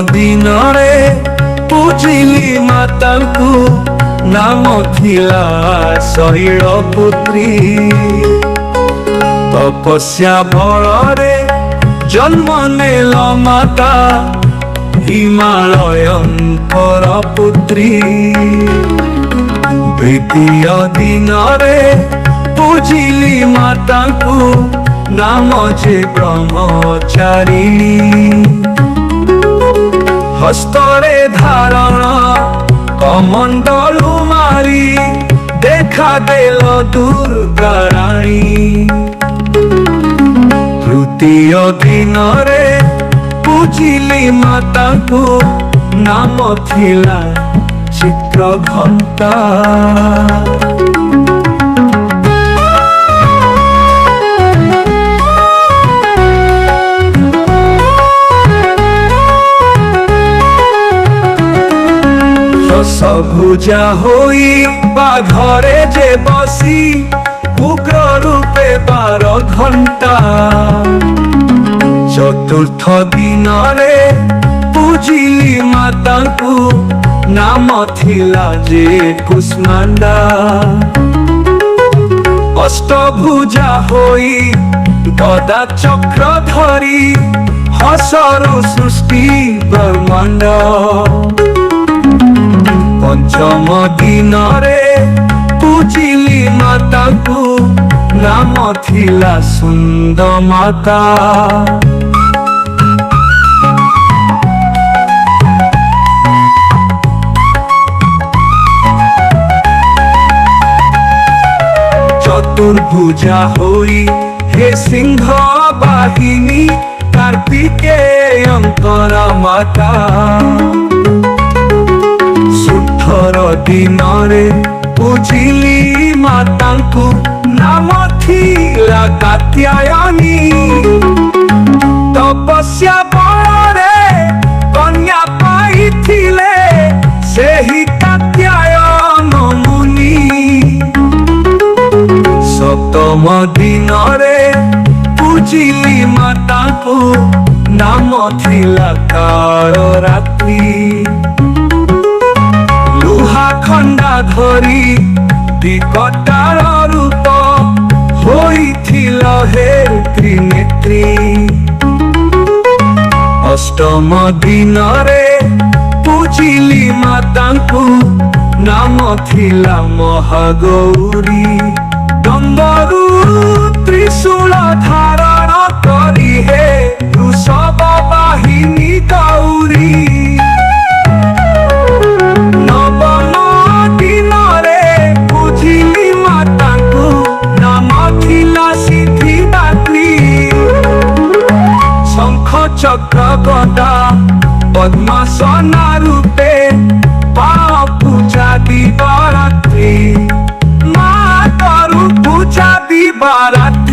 दिन रे पूजिली मातांकु नाम थिला शैलपुत्री। तपस्या बଳରେ जन्म नेल माता हिमालयंकर पुत्री। द्वितीय दिन रे पूजिली मातांकु नाम जे ब्रह्मचारिणी। हस्तरे धारण कमंडलु मारी देखा देल दुर्गा रानी। तृतीय दिन रे पूजिली मातांकु नाम थिला चित्रघंटा। सबुजा होई बाघरे जे बसी उग्र रूपे 12 घंटा। चतुर्थ दिन रे पूजिली मातांकु नाम थिला जे कुष्मांडा। अष्टभुजा होई गदा चक्र धरी हसरु सृष्टि ब्रह्मांड। पंचम दिन रे पूजिली मातांकु नाम थिला सुंदर माता। चतुर्भुजा होई हे सिंह वाहिनी कार्तिकेयंकर माता। दिन रे पूजिली मातांकु नाम थिला कात्यायनी। तपस्या बଳରେ कन्या पाइथिले सेहि कात्यायन मुनि। सप्तम दिन रे पूजिली मातांकु नाम थिला कालरात्रि। खंडा धरी विकटार रूप होइथिल हे त्रिनेत्री। अष्टम दिन रे पूजिली मातांकु नाम थिला महागौरी। डम्बरु त्रिशूल धारण करी हे वृषभ वाहिनी गौरी। चक्र गदा पद्मासना रूपे पाओ पूजा दिवारात्रि। माँ करू पूजा दिवारात्रि।